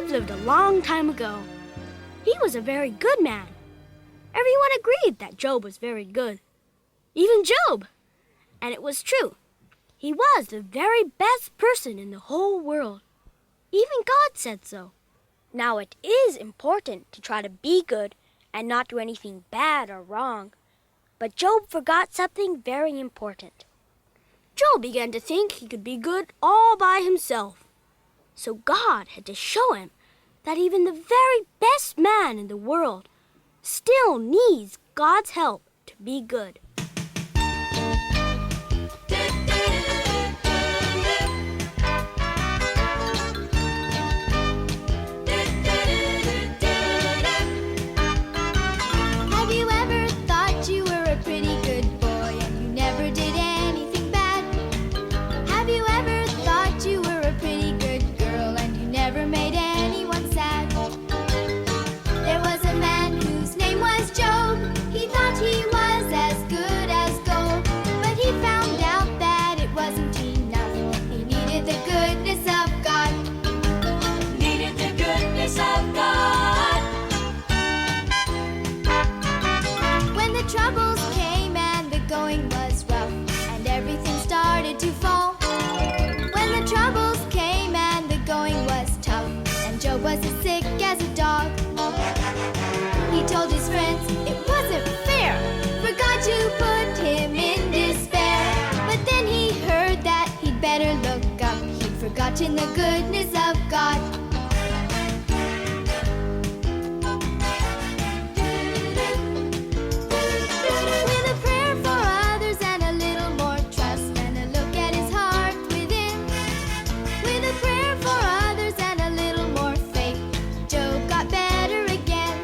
Job lived a long time ago. He was a very good man. Everyone agreed that Job was very good. Even Job. And it was true. He was the very best person in the whole world. Even God said so. Now it is important to try to be good and not do anything bad or wrong. But Job forgot something very important. Job began to think he could be good all by himself. So God had to show him that even the very best man in the world still needs God's help to be good. Have you ever thought you were a pretty good boy and you never did anything bad? Have you ever thought you were a pretty good girl and you never made anyone sad? There was a man whose name was Job. He thought he was as good as gold, but he found out that it wasn't enough. He needed the goodness of God. Needed the goodness of God. When the troubles came and the going was rough and everything started to fall. When the troubles came and the going was tough and Job was as sick as a dog. He told his friends it wasn't fair for God to put him in despair. But then he heard that he'd better look up. He'd forgotten the goodness of God. With a prayer for others and a little more trust and a look at his heart within. With a prayer for others and a little more faith, Job got better again.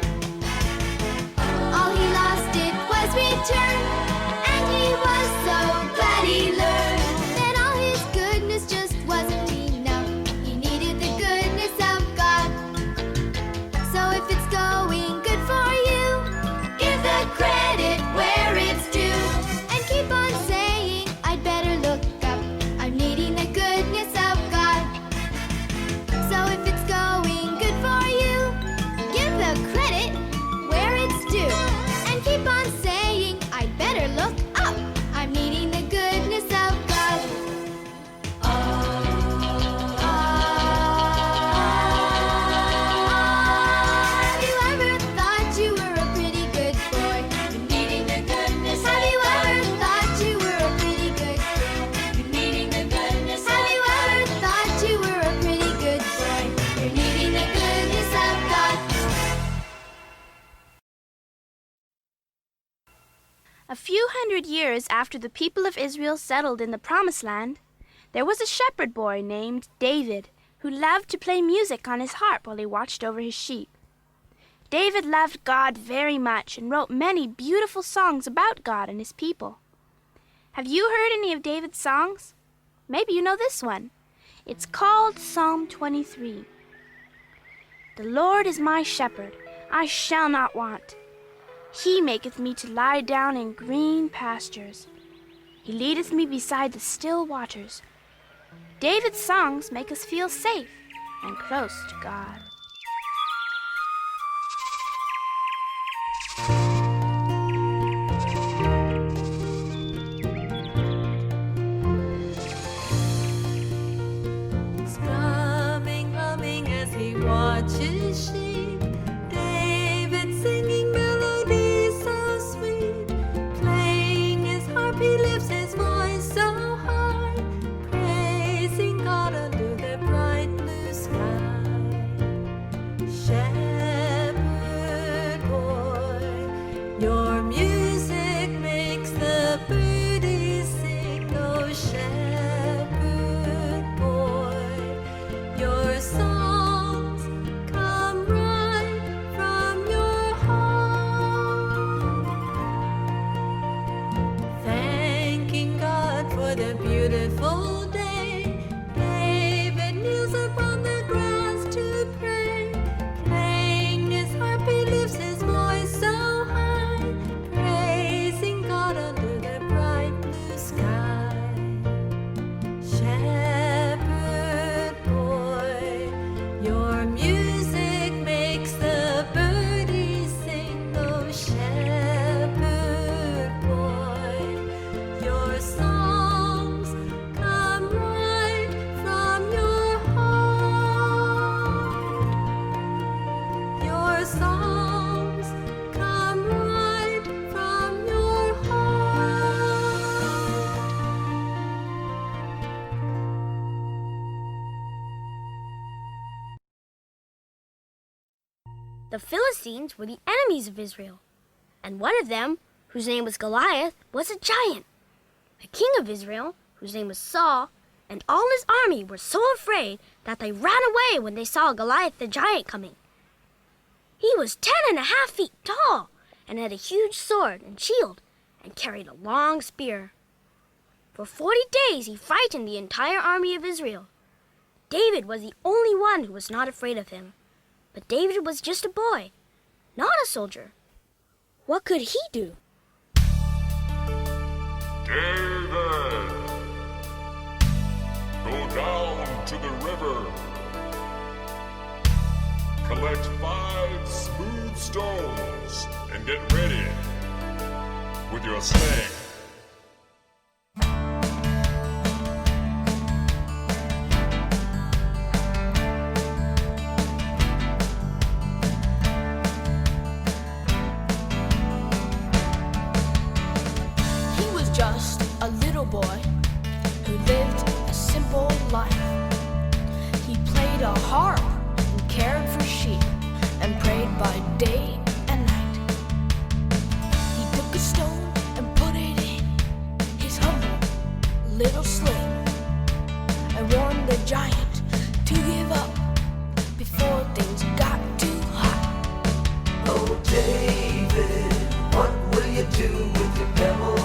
All he lost it was return, and he was so glad he learned that all his goodness just wasn't enough. He needed the goodness of God. So if it's going good for you, give the credit where it's due, and keep on saying, I'd better look up. I'm needing the goodness of God. So if it's going good for you, give the credit where it's due, and keep on saying, I'd better look up. I'm needing the goodness of God. Have you ever thought you were a pretty good boy? You're needing the goodness Have you of ever God. thought you were a pretty good girl? You're needing the goodness Have of you ever thought you were a pretty good boy? You're needing the goodness of God. A few hundred years after the people of Israel settled in the Promised Land, there was a shepherd boy named David who loved to play music on his harp while he watched over his sheep. David loved God very much and wrote many beautiful songs about God and his people. Have you heard any of David's songs? Maybe you know this one. It's called Psalm 23. The Lord is my shepherd, I shall not want. He maketh me to lie down in green pastures. He leadeth me beside the still waters. David's songs make us feel safe and close to God. Strumming, humming as he watches sheep. David singing melodies so sweet. Playing his harp, he lifts his voice so high, praising God under the bright blue sky. Shepherd boy, your music makes the birdies sing. Oh, shepherd boy, your songs come The Philistines were the enemies of Israel, and one of them, whose name was Goliath, was a giant. The king of Israel, whose name was Saul, and all his army were so afraid that they ran away when they saw Goliath the giant coming. He was 10.5 feet tall and had a huge sword and shield and carried a long spear. For 40 days he frightened the entire army of Israel. David was the only one who was not afraid of him. But David was just a boy, not a soldier. What could he do? David, go down to the river. Collect 5 smooth stones and get ready with your sling. Just a little boy who lived a simple life. He played a harp and cared for sheep and prayed by day and night. He took a stone and put it in his humble little sling and warned the giant to give up before things got too hot. Oh, David, what will you do with your pebble?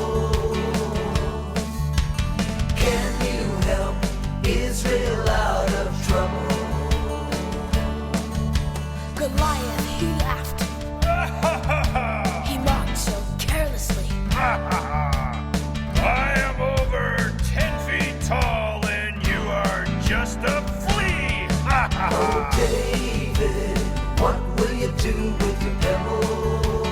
Israel out of trouble. Goliath, he laughed. He mocked so carelessly. I am over 10 feet tall and you are just a flea. Oh, David, what will you do with your pebble?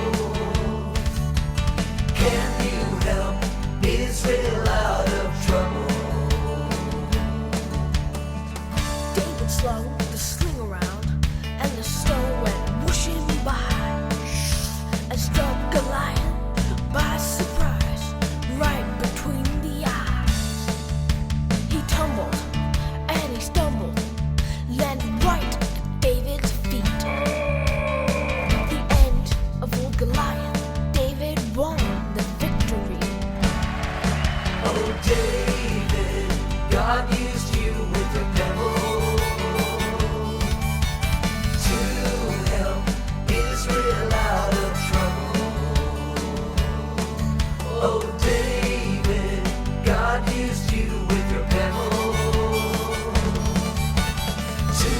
Can you help Israel out of trouble? Slung the sling around, and the stone went whooshing by and struck Goliath by surprise, right between the eyes. He tumbled and he stumbled, landed right at David's feet. The end of old Goliath, David won the victory. Oh, David, God used you with your pebble. Israel out of trouble. Oh, David, God used you with your pebble to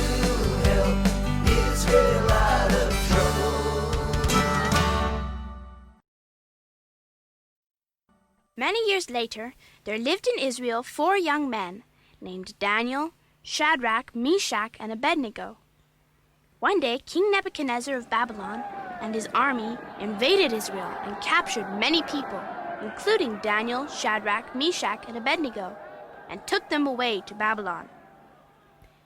help Israel out of trouble. Many years later, there lived in Israel 4 young men named Daniel, Shadrach, Meshach, and Abednego. One day, King Nebuchadnezzar of Babylon and his army invaded Israel and captured many people, including Daniel, Shadrach, Meshach, and Abednego, and took them away to Babylon.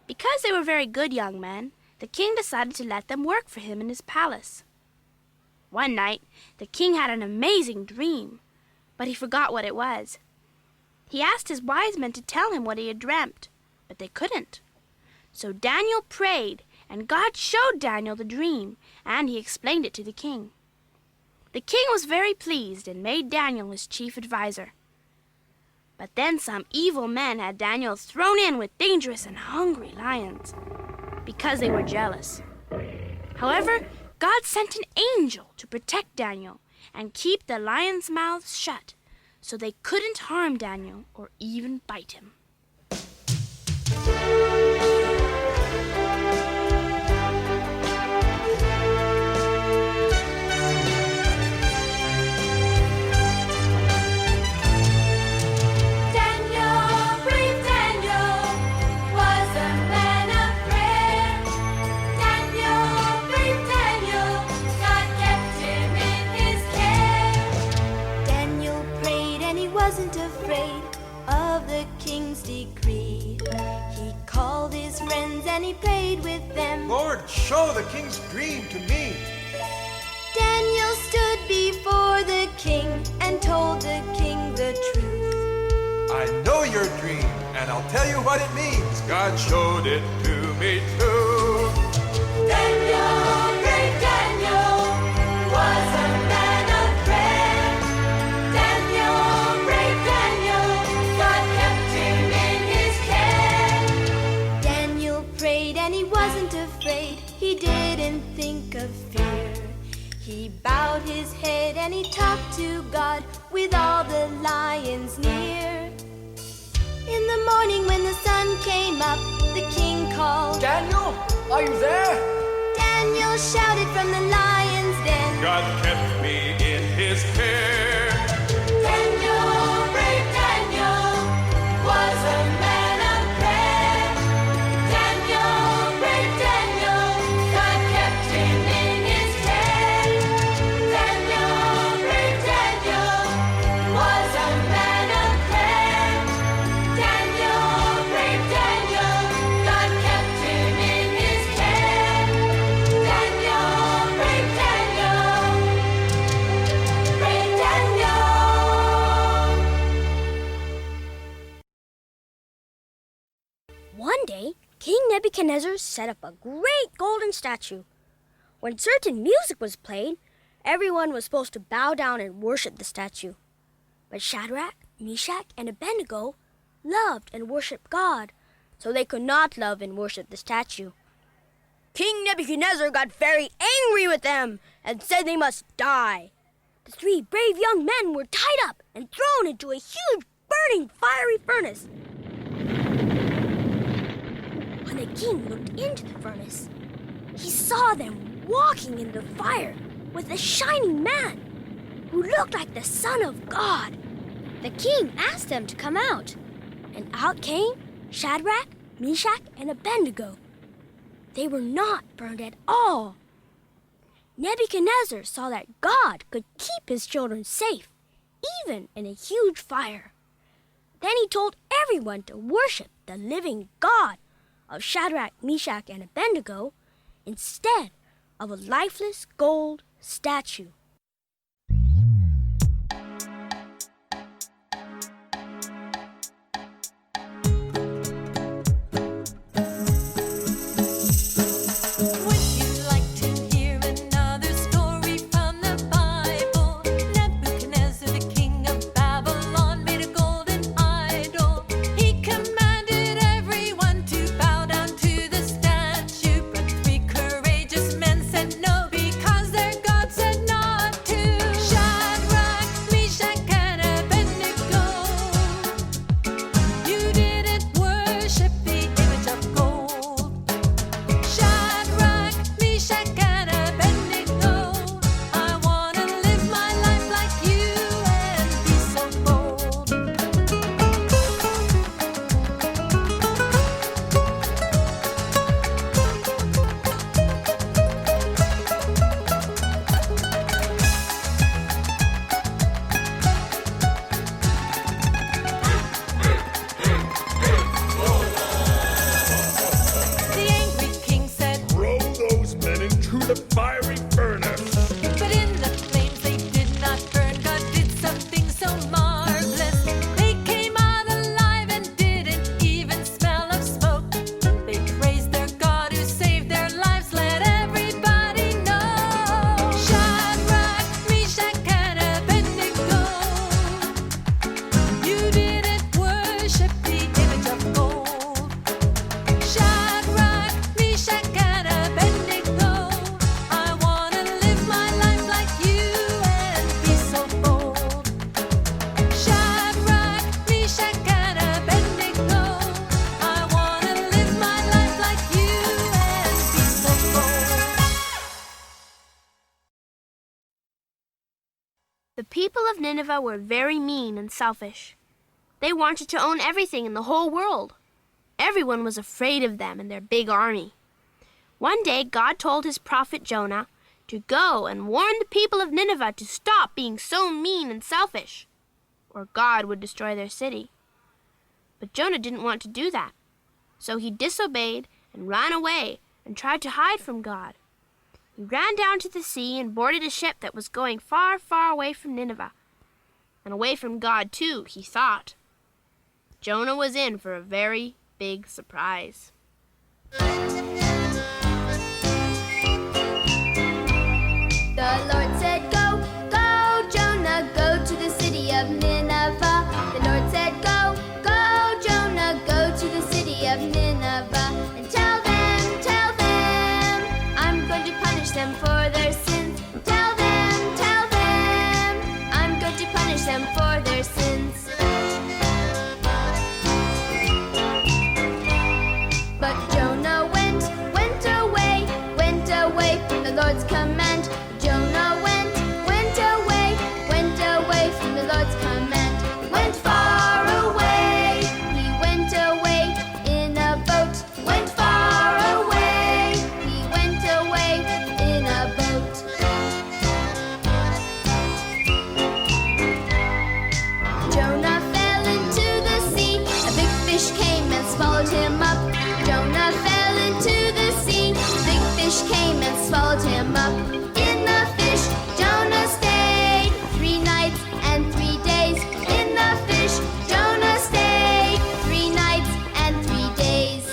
Because they were very good young men, the king decided to let them work for him in his palace. One night, the king had an amazing dream, but he forgot what it was. He asked his wise men to tell him what he had dreamt, but they couldn't. So Daniel prayed, and God showed Daniel the dream, and he explained it to the king. The king was very pleased and made Daniel his chief advisor. But then some evil men had Daniel thrown in with dangerous and hungry lions because they were jealous. However, God sent an angel to protect Daniel and keep the lions' mouths shut so they couldn't harm Daniel or even bite him. And he prayed with them. Lord, show the king's dream to me. Daniel stood before the king and told the king the truth. I know your dream, and I'll tell you what it means. God showed it to me too. Daniel, great Daniel. afraid, he didn't think of fear. He bowed his head and he talked to God with all the lions near. In the morning when the sun came up, the king called, Daniel, are you there? Daniel shouted from the lion's den, God kept me in his care. Daniel, brave Daniel, was a man of prayer. Daniel, brave Daniel, God kept him in his care. Daniel, brave Daniel, was a man of prayer. Daniel, brave Daniel, God kept him in his care. Daniel, brave Daniel, brave Daniel. One day, King Nebuchadnezzar set up a great golden statue. When certain music was played, everyone was supposed to bow down and worship the statue. But Shadrach, Meshach, and Abednego loved and worshiped God, so they could not love and worship the statue. King Nebuchadnezzar got very angry with them and said they must die. The three brave young men were tied up and thrown into a huge burning fiery furnace. When the king looked into the furnace, he saw them walking in the fire with a shining man who looked like the Son of God. The king asked them to come out, and out came Shadrach, Meshach, and Abednego. They were not burned at all. Nebuchadnezzar saw that God could keep his children safe, even in a huge fire. Then he told everyone to worship the living God of Shadrach, Meshach, and Abednego instead of a lifeless gold statue. Would you like to hear another story from the Bible? Nebuchadnezzar, the king of Babylon, made a golden idol. He commanded everyone to bow down to the statue, but three courageous men said no because their God said not to. Shadrach, Meshach, and Abednego, you didn't worship the image of gold. Shadrach, Meshach, and Abednego, I wanna live my life like you and be so bold. The angry king said, Throw those men into the fiery furnace. but in the flames they did not burn. God did something so marvelous. They came out alive and didn't even smell of smoke. They praised their God who saved their lives. Let everybody know. Shadrach, Meshach, and Abednego, you didn't worship the image of gold. Shadrach, Meshach, and Abednego, I wanna live my life like you and be so bold. Shadrach, Meshach, and Abednego, I wanna live my life like you and be so bold. The people of Nineveh were very mean and selfish. They wanted to own everything in the whole world. Everyone was afraid of them and their big army. One day, God told his prophet Jonah to go and warn the people of Nineveh to stop being so mean and selfish, or God would destroy their city. But Jonah didn't want to do that, so he disobeyed and ran away and tried to hide from God. He ran down to the sea and boarded a ship that was going far, far away from Nineveh, and away from God too, he thought. Jonah was in for a very big surprise. The Lord said, Go, go, Jonah, go to the city of Nineveh. The Lord said, Go, go, Jonah, go to the city of Nineveh. And tell them fish came and swallowed him up. In the fish, Jonah stayed 3 nights and 3 days. In the fish, Jonah stayed 3 nights and 3 days.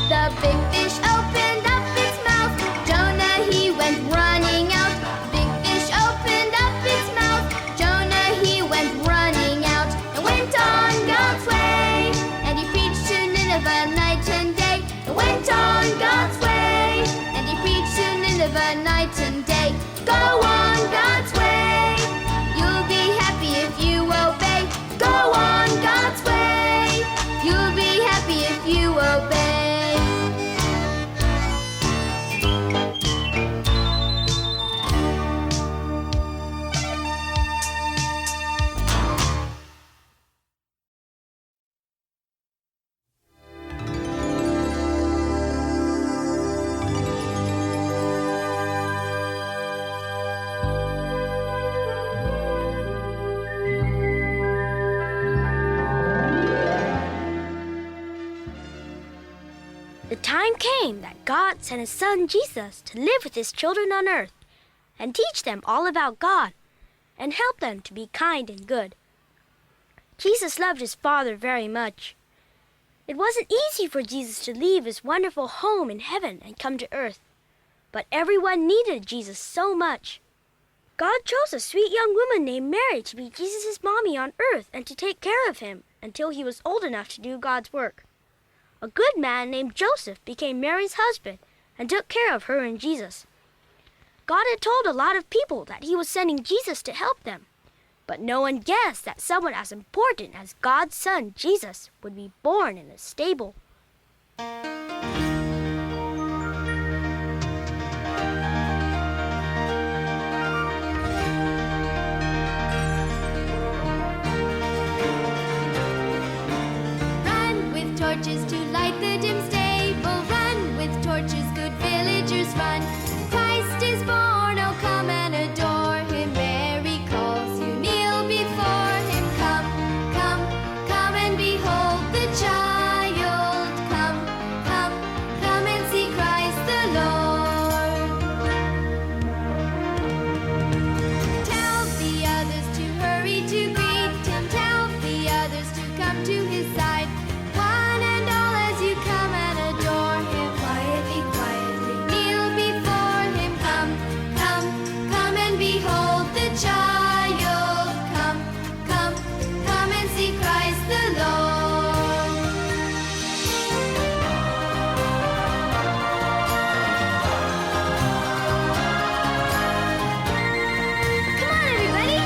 The big fish opened up its mouth. Jonah, he went running out. Big fish opened up its mouth. Jonah, he went running out and went on God's way. And he preached to Nineveh night and day. And went on God's way. And he preached to Nineveh night and day. Go on God's way. You'll be happy if you obey. Go on God's way. You'll be happy if you obey. The time came that God sent His Son Jesus to live with His children on earth and teach them all about God and help them to be kind and good. Jesus loved His Father very much. It wasn't easy for Jesus to leave His wonderful home in heaven and come to earth, but everyone needed Jesus so much. God chose a sweet young woman named Mary to be Jesus' mommy on earth and to take care of Him until He was old enough to do God's work. A good man named Joseph became Mary's husband and took care of her and Jesus. God had told a lot of people that He was sending Jesus to help them, but no one guessed that someone as important as God's Son, Jesus, would be born in a stable. Run with torches to light the dim stable. Run with torches, good villagers, run. Christ is born, oh come and adore Him. Mary calls you, kneel before Him. Come, come, come and behold the child. Come, come, come and see Christ the Lord. Tell the others to hurry to greet Him. Tell the others to come to His side. One and all as you come and adore Him. Quietly, quietly kneel before Him. Come, come, come and behold the child. Come, come, come and see Christ the Lord. Come on, everybody!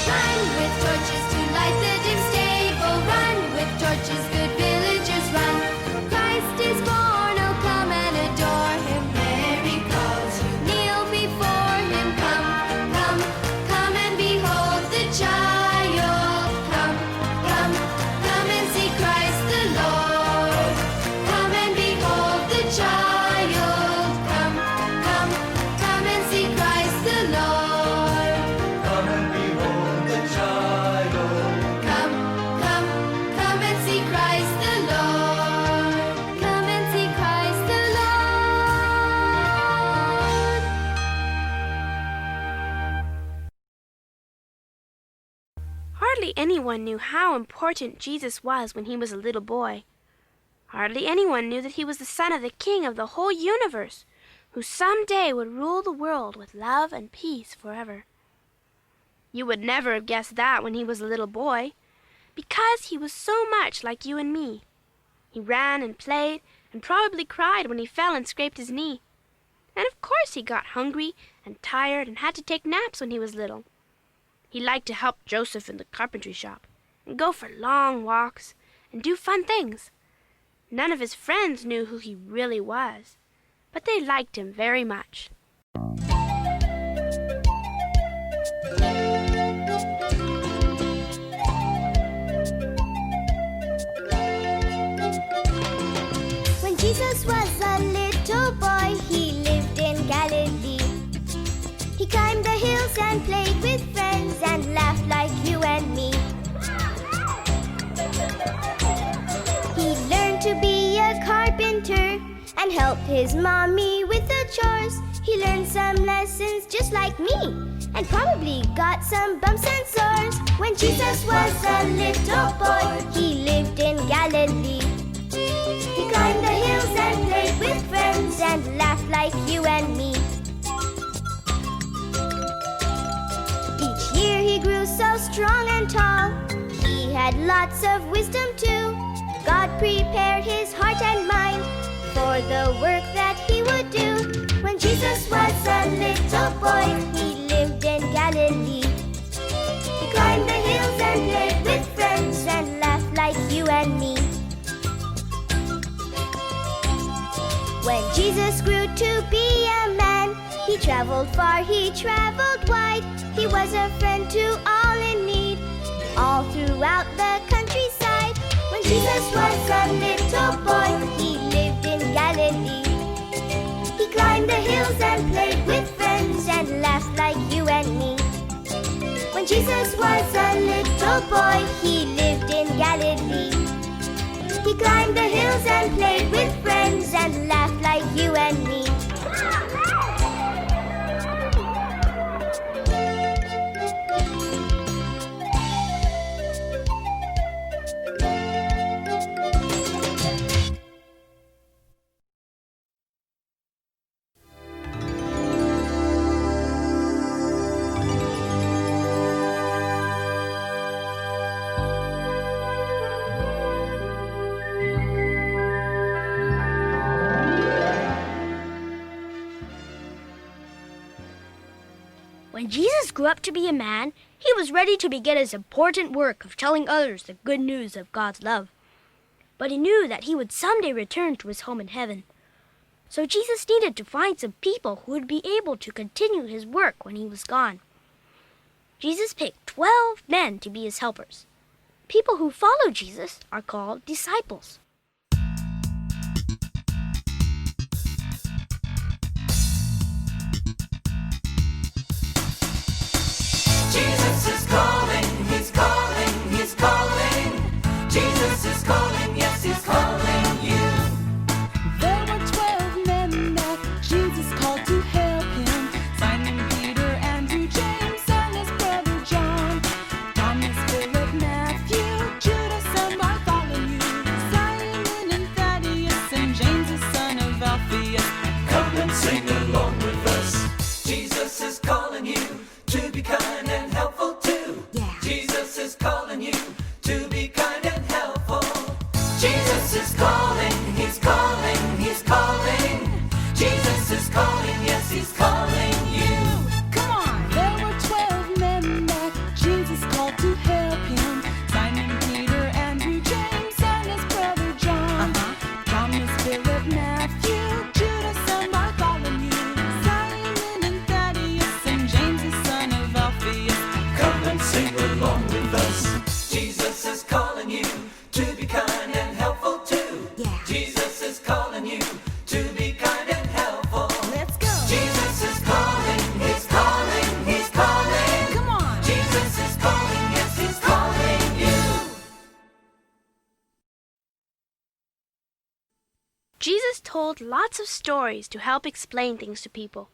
Run with torches to light the dim stable. Run with torches, good villagers, run. Christ is born, oh come and adore Him. Mary calls you, kneel before Him. Come, come, come and behold the child. Come, come, come and see Christ the Lord. Come and behold the child. Come, come, come and see Christ the Lord. Come and behold the child. Come, come, come and see Christ the Lord. Come and see Christ the Lord. Hardly anyone knew how important Jesus was when He was a little boy. Hardly anyone knew that He was the Son of the King of the whole universe, who someday would rule the world with love and peace forever. You would never have guessed that when He was a little boy, because He was so much like you and me. He ran and played and probably cried when He fell and scraped his knee. And of course He got hungry and tired and had to take naps when He was little. He liked to help Joseph in the carpentry shop and go for long walks and do fun things. None of His friends knew who He really was, but they liked Him very much. When Jesus was a little boy, He lived in Galilee. He climbed the hills and played with friends and laughed like you and me. He learned and helped his mommy with the chores. He learned some lessons just like me, and probably got some bumps and sores. When Jesus was a little boy, he lived in Galilee. He climbed the hills and played with friends and laughed like you and me. Each year he grew so strong and tall. He had lots of wisdom too. God prepared his heart and mind for the work that he would do. When Jesus was a little boy, he lived in Galilee. He climbed the hills and played with friends and laughed like you and me. When Jesus grew to be a man, he traveled far, he traveled wide. He was a friend to all in need, all throughout the countryside. When Jesus was a little boy, he lived in Galilee. He climbed the hills and played with friends and laughed like you and me. When Jesus was a little boy, he lived in Galilee. He climbed the hills and played with friends and laughed like you and me. When Jesus grew up to be a man, he was ready to begin his important work of telling others the good news of God's love. But he knew that he would someday return to his home in heaven. So Jesus needed to find some people who would be able to continue his work when he was gone. Jesus picked 12 men to be his helpers. People who follow Jesus are called disciples. Jesus is calling, he's calling, he's calling. Jesus is calling, yes, he's calling you. There were 12 men that Jesus called to help him. Simon, Peter, Andrew, James, and his brother John. Thomas, Philip, Matthew, Judas, and Bartholomew. Simon and Thaddeus, and James, the son of Alphaeus. Come and sing along with us. Jesus is calling you to be kind and helpful too. Jesus is calling you to be kind and helpful. Jesus is calling, he's calling, he's calling. Jesus is calling, yes, he's calling you. Come on! There were 12 men that Jesus called to help him. Simon, Peter, Andrew, James, and his brother John. Thomas, Philip, Matthew, Judas, and Bartholomew. Simon and Thaddeus, and James, the son of Alphaeus. Come and sing along with us. Jesus is calling you to be kind and helpful too. Jesus is calling you to be kind and helpful. Let's go! Jesus is calling, he's calling, he's calling. Come on! Jesus is calling, yes, he's calling you. Jesus told lots of stories to help explain things to people.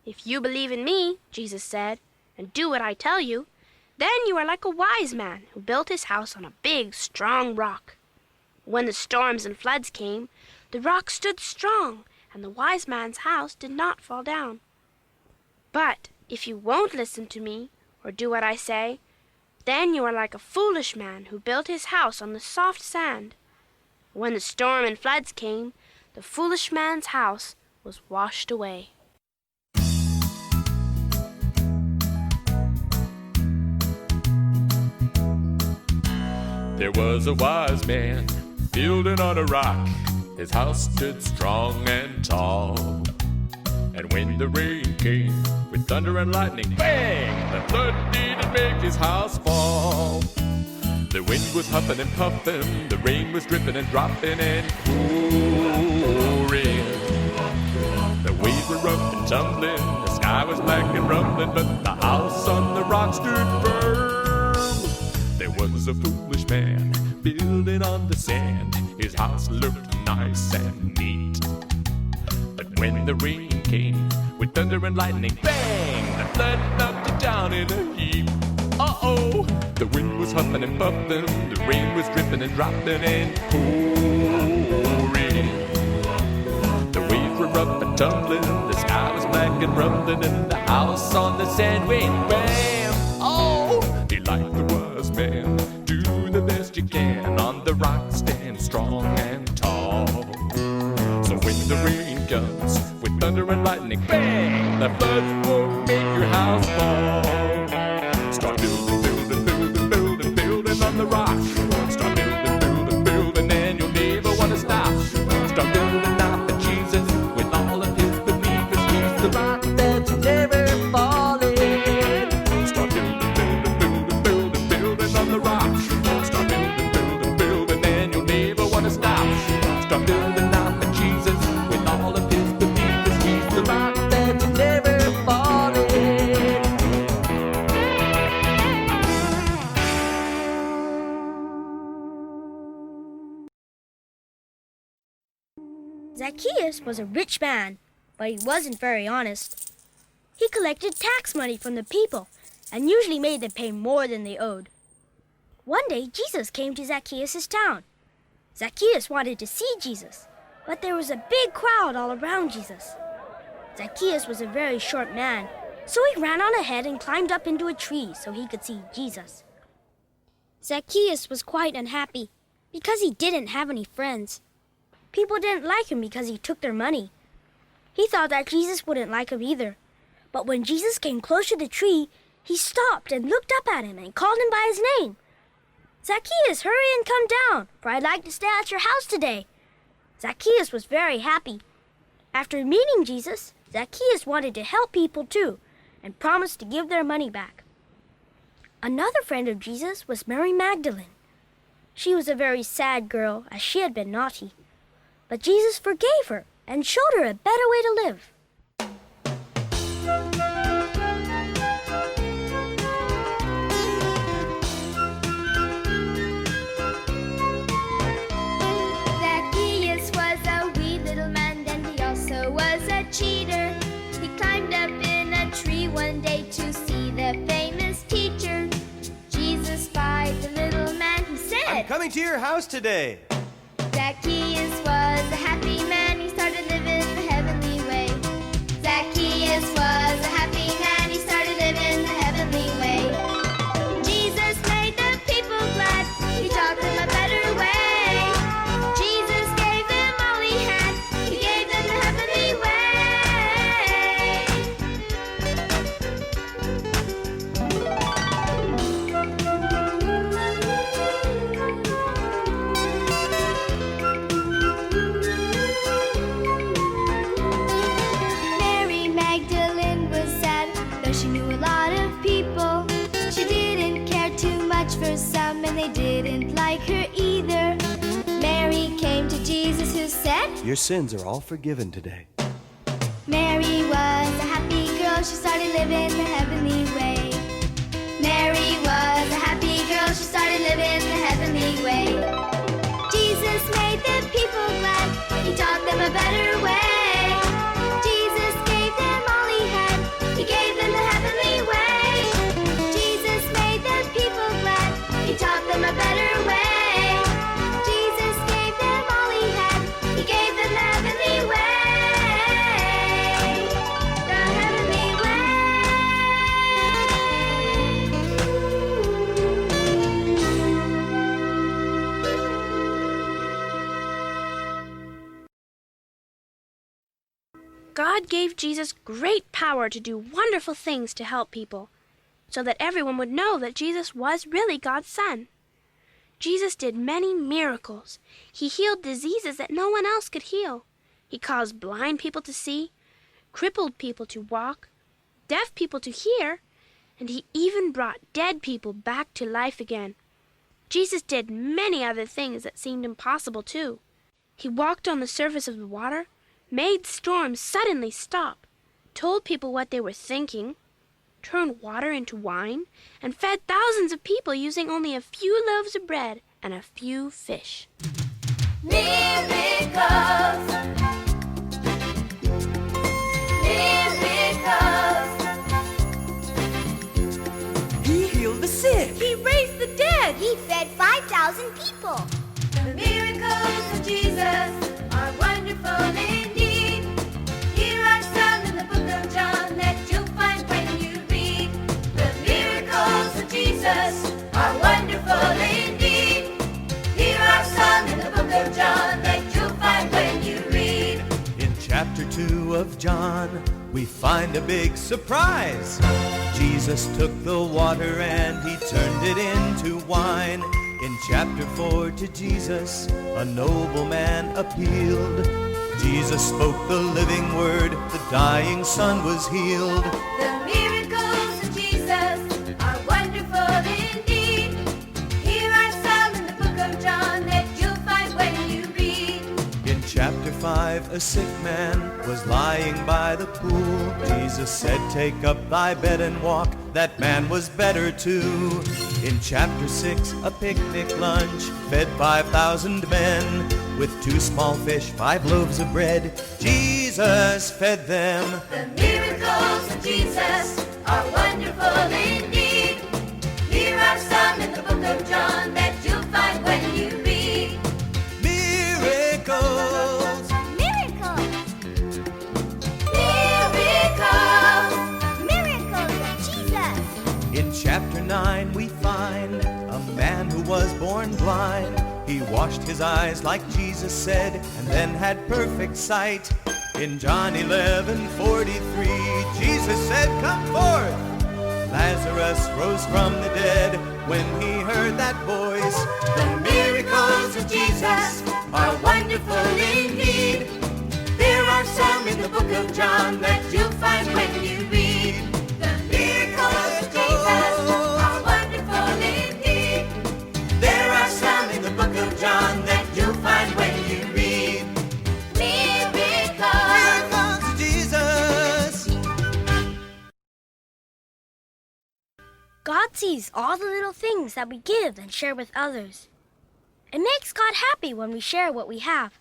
If you believe in me, Jesus said, and do what I tell you, then you are like a wise man who built his house on a big, strong rock. When the storms and floods came, the rock stood strong, and the wise man's house did not fall down. But if you won't listen to me or do what I say, then you are like a foolish man who built his house on the soft sand. When the storm and floods came, the foolish man's house was washed away. There was a wise man building on a rock. His house stood strong and tall. And when the rain came with thunder and lightning, bang! The flood didn't make his house fall. The wind was huffing and puffing, the rain was dripping and dropping and pouring. The waves were rough and tumbling, the sky was black and rumbling, but the house on the rock stood firm. There was a foolish man building on the sand. His house looked nice and neat. But when the rain came with thunder and lightning, bang! The flood knocked it down in a heap. Uh-oh! The wind was huffing and puffing, the rain was dripping and dropping and pouring. The waves were rough and tumbling, the sky was black and rumbling, and the house on the sand went bam! Oh! Be like the wise man, do the best you can. On the rock stand strong and tall. So when the rain comes with thunder and lightning, bang! The floods won't make your house fall. Start building, building, building, building, building on the rock. Start building, building, building, and you'll never want to stop. Start building out for Jesus with all of his believers. He's the rock that's never falling. Start building, building, building, building, building on the rock. Start building, building, building, and you'll never want to stop. Start building out for Jesus with all of his believers. He's the rock that's never falling. Zacchaeus was a rich man, but he wasn't very honest. He collected tax money from the people and usually made them pay more than they owed. One day, Jesus came to Zacchaeus' town. Zacchaeus wanted to see Jesus, but there was a big crowd all around Jesus. Zacchaeus was a very short man, so he ran on ahead and climbed up into a tree so he could see Jesus. Zacchaeus was quite unhappy because he didn't have any friends. People didn't like him because he took their money. He thought that Jesus wouldn't like him either. But when Jesus came close to the tree, he stopped and looked up at him and called him by his name. "Zacchaeus, hurry and come down, for I'd like to stay at your house today." Zacchaeus was very happy. After meeting Jesus, Zacchaeus wanted to help people too and promised to give their money back. Another friend of Jesus was Mary Magdalene. She was a very sad girl as she had been naughty. But Jesus forgave her and showed her a better way to live. Zacchaeus was a wee little man, and he also was a cheater. He climbed up in a tree one day to see the famous teacher. Jesus spied the little man, he said, I'm coming to your house today. Zacchaeus was a happy man, he started living the heavenly way. Zacchaeus was a happy man, he started living the heavenly way. Jesus made the people glad, he taught them a better way. Jesus gave them all he had, he gave them the heavenly way. Mary Magdalene was sad, though she knew a lot of people. She didn't care too much for some, and they didn't like her either. Mary came to Jesus, who said, Your sins are all forgiven today. Mary was a happy girl, she started living the heavenly way. Mary was a happy girl, she started living the heavenly way. Jesus made the people glad, he taught them a better way. Jesus gave them all he had, he gave them the heavenly way. Jesus made the people glad, he taught them a better way. Jesus gave them all he had, he gave them the heavenly way. The heavenly way. God gave Jesus great power to do wonderful things to help people, so that everyone would know that Jesus was really God's Son. Jesus did many miracles. He healed diseases that no one else could heal. He caused blind people to see, crippled people to walk, deaf people to hear, and he even brought dead people back to life again. Jesus did many other things that seemed impossible too. He walked on the surface of the water, made storms suddenly stop, told people what they were thinking, turned water into wine, and fed thousands of people using only a few loaves of bread and a few fish. Miracles. Miracles. He healed the sick. He raised the dead. He fed 5,000 people. The miracles of Jesus are wonderful indeed. Here are some in the book of John that you'll find when you read. The miracles of Jesus are wonderful indeed. Here are some in the book of John that you'll find when you read. In chapter 2 of John, we find a big surprise. Jesus took the water and he turned it into wine. In chapter 4 to Jesus, a nobleman appealed. Jesus spoke the living word, the dying son was healed. The miracles of Jesus are wonderful indeed. Here are some in the book of John that you'll find when you read. In chapter 5, a sick man was lying by the pool. Jesus said, "Take up thy bed and walk." That man was better too. In chapter 6, a picnic lunch fed 5,000 men. With 2 small fish, 5 loaves of bread, Jesus fed them. The miracles of Jesus are wonderful indeed. Here are some in the book of John that you'll find when you read. Miracles. Miracles. Miracles. Miracles of Jesus. In chapter 9, we find a man who was born blind. He washed his eyes like Jesus said, and then had perfect sight. In John 11:43, Jesus said, "Come forth." Lazarus rose from the dead when he heard that voice. The miracles of Jesus are wonderful indeed. There are some in the book of John that you'll find when you read. The miracles of Jesus are wonderful indeed. There are some in the book of John that you'll find when you read. Miracles. Miracles of Jesus. God sees all the little things that we give and share with others. It makes God happy when we share what we have.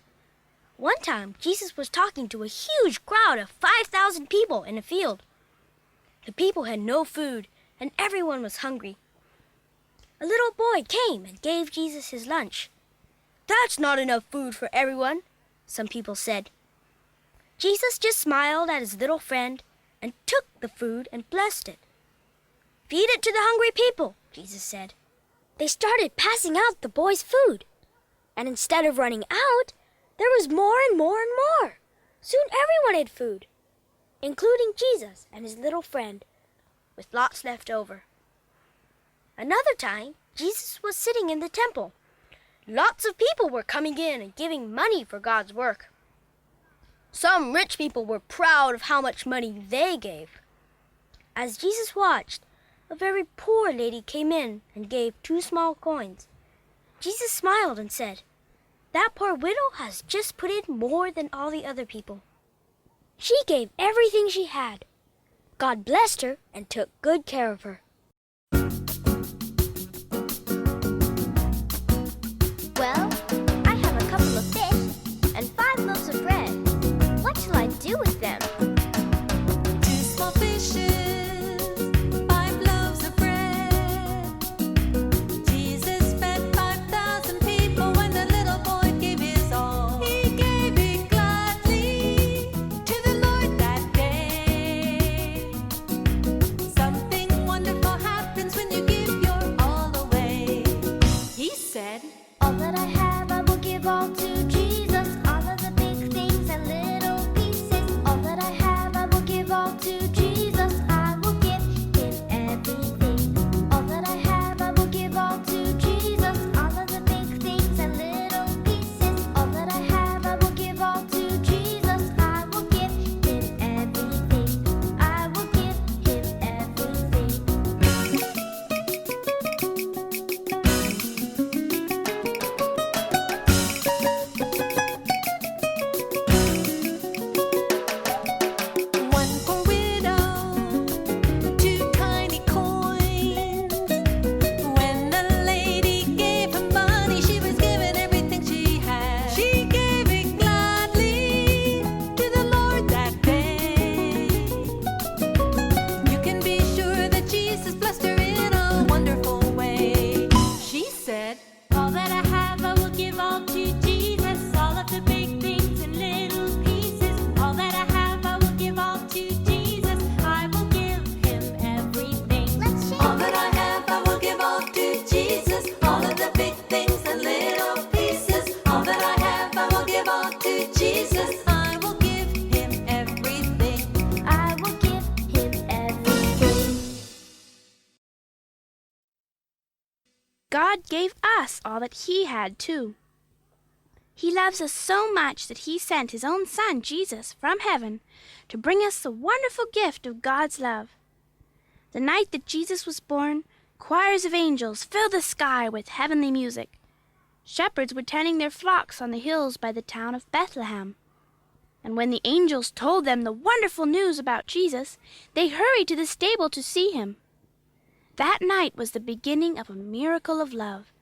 One time, Jesus was talking to a huge crowd of 5,000 people in a field. The people had no food, and everyone was hungry. A little boy came and gave Jesus his lunch. "That's not enough food for everyone," some people said. Jesus just smiled at his little friend and took the food and blessed it. "Feed it to the hungry people," Jesus said. They started passing out the boy's food. And instead of running out, there was more and more and more. Soon everyone had food, including Jesus and his little friend, with lots left over. Another time, Jesus was sitting in the temple. Lots of people were coming in and giving money for God's work. Some rich people were proud of how much money they gave. As Jesus watched, a very poor lady came in and gave 2 small coins. Jesus smiled and said, "That poor widow has just put in more than all the other people. She gave everything she had. God blessed her and took good care of her." Well, I have a couple of fish and 5 loaves of bread. What shall I do with them? 2 small fishes, 5 loaves of bread. Jesus fed 5,000 people when the little boy gave his all. He gave it gladly to the Lord that day. Something wonderful God gave us all that He had too. He loves us so much that He sent His own Son, Jesus, from heaven to bring us the wonderful gift of God's love. The night that Jesus was born, choirs of angels filled the sky with heavenly music. Shepherds were tending their flocks on the hills by the town of Bethlehem. And when the angels told them the wonderful news about Jesus, they hurried to the stable to see Him. That night was the beginning of a miracle of love.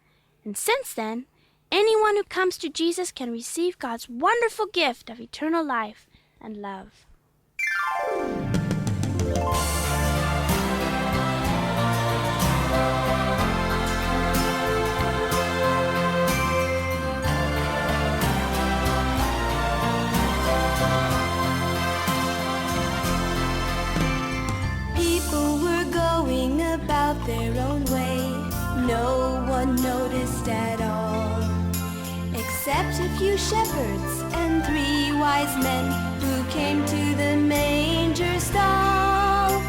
And since then, anyone who comes to Jesus can receive God's wonderful gift of eternal life and love. People were going about their own way. No one noticed at all, except a few shepherds and 3 wise men who came to the manger stall.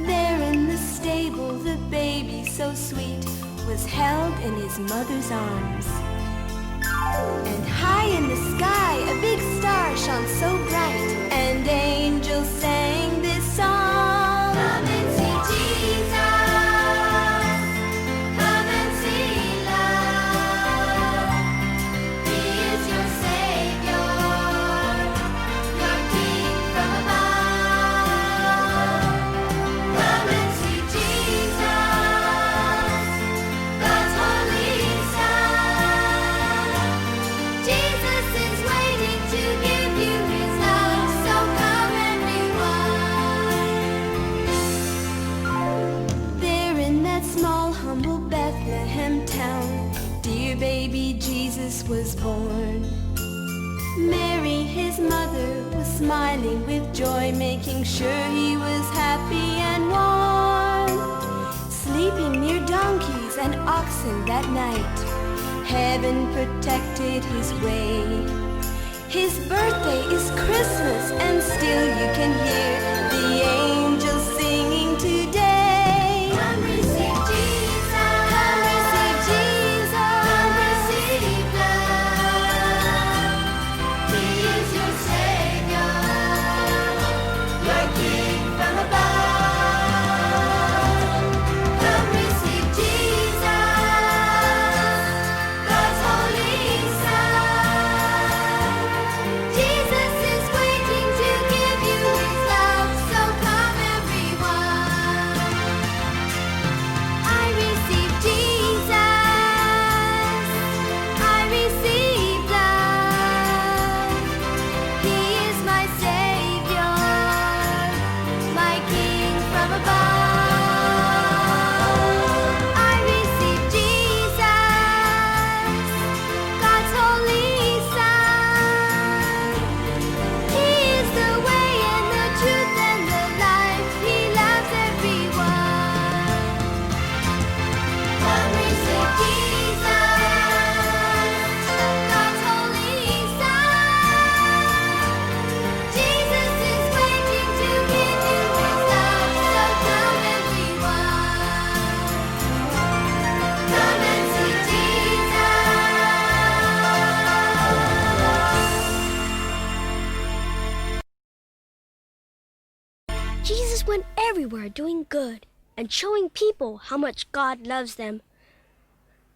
There in the stable, the baby so sweet was held in his mother's arms. And high in the sky, a big star shone so bright, and angels sang this song. Come and see Jesus, come and see love. He is your Savior, your King from above. Come and see Jesus, God's holy Son. Jesus is waiting to give you His love, so come everyone. There in that small, humble Bethlehem town, dear baby Jesus was born. Mary, His mother, was smiling with joy, making sure He was happy and warm. Sleeping near donkeys and oxen that night, heaven protected His way. His birthday is Christmas, and still you can hear the angels singing today. Come receive Jesus, come receive Jesus, come receive love. He is your Savior, your King from above. Come receive Jesus, God's holy Son. Jesus is waiting to give you His love, so come everyone. I receive Jesus, I receive love. He is my Savior, my King from above. I receive Jesus, God's holy Son. He is the way and the truth and the life. He loves everyone. Come receive Jesus, God's holy Son. Jesus is waiting to give you His love, so come everyone. Come and see Jesus. Jesus went everywhere doing good and showing people how much God loves them.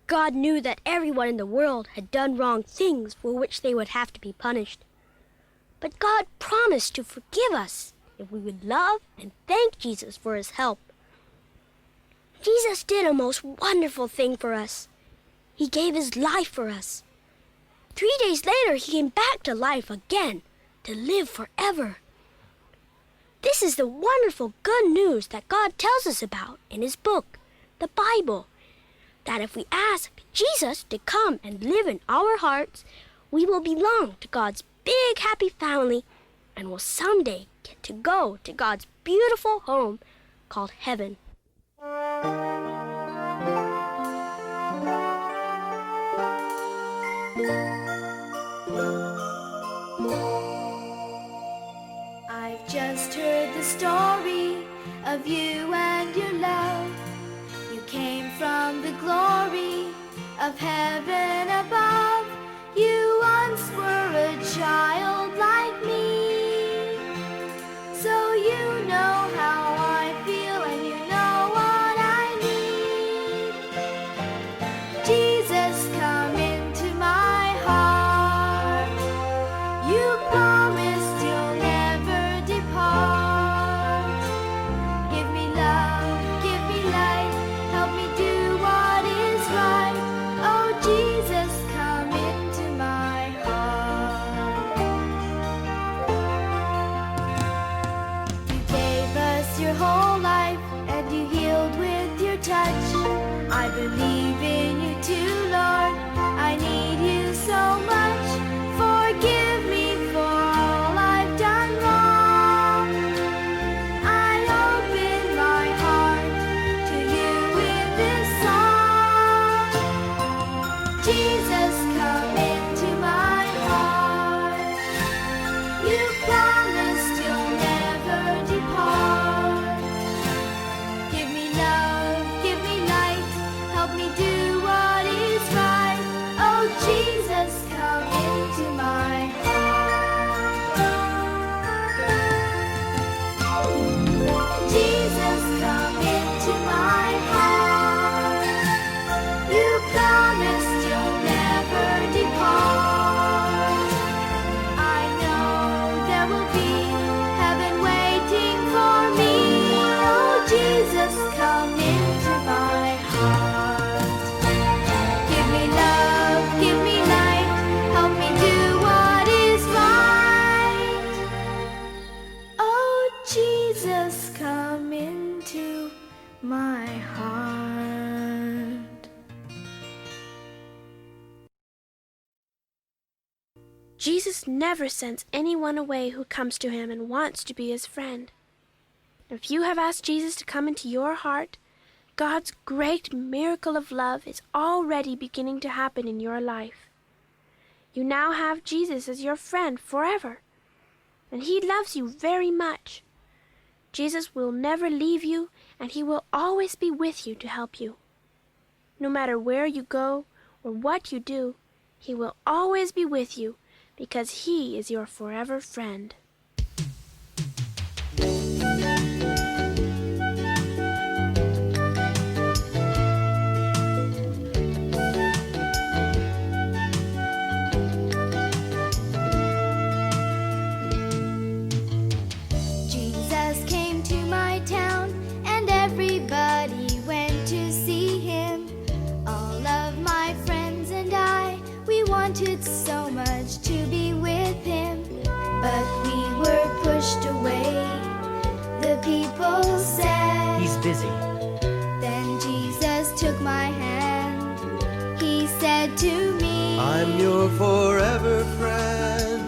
God knew that everyone in the world had done wrong things for which they would have to be punished. But God promised to forgive us if we would love and thank Jesus for His help. Jesus did a most wonderful thing for us. He gave His life for us. 3 days later, He came back to life again to live forever. This is the wonderful good news that God tells us about in His book, the Bible, that if we ask Jesus to come and live in our hearts, we will belong to God's big happy family and will someday get to go to God's beautiful home called heaven. I've just heard the story of you and your love. You came from the glory of heaven above. You once were a child like me, so you know how I feel and you know what I need. Jesus, come into my heart. You promised you'll never depart. Give me love, give me light, help me do what is right. Oh Jesus, come into my heart. You gave us your whole life and you healed with your touch. I believe in you too, Lord. I need you so much. Forgive me for all I've done wrong. I open my heart to you in this song. Jesus, come into my heart. You promised you'll never depart. Give me love, give me light, help me do what is right. Oh Jesus, come into my heart. Jesus, come into my heart. You promised you'll never depart. I know there will be heaven waiting for me. Oh Jesus, come into my heart. Give me love, give me light, help me do what is right. Oh Jesus, come into my heart. Jesus never sends anyone away who comes to him and wants to be his friend. If you have asked Jesus to come into your heart, God's great miracle of love is already beginning to happen in your life. You now have Jesus as your friend forever, and he loves you very much. Jesus will never leave you, and he will always be with you to help you. No matter where you go or what you do, he will always be with you because he is your forever friend. Jesus came to my town and everybody went to see him. All of my friends and I, we wanted so much to be with him, but we were pushed away. The people said, He's busy. Then Jesus took my hand. He said to me, I'm your forever friend.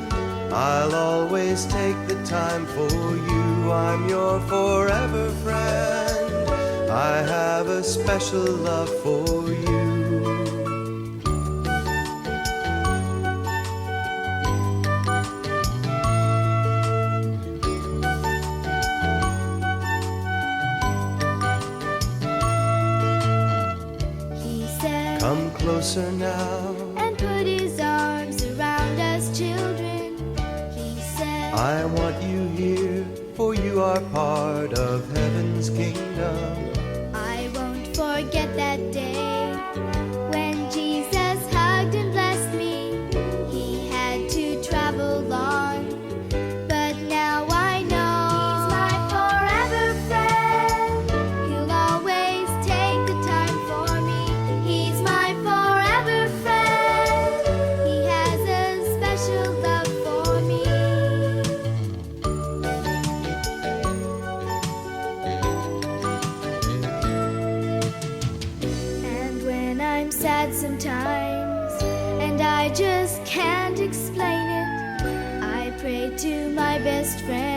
I'll always take the time for you. I'm your forever friend. I have a special love for you. he said, Come closer now. and put his arms around us children. He said, I want you here, for you are part of heaven's kingdom. I won't forget that day when Jesus hugged and blessed me. He had to travel long, but now I know he's my forever friend. He'll always take the time for me. He's my forever friend. He has a special love for me. And when I'm sad sometimes and I just can't explain it, I pray to my best friend.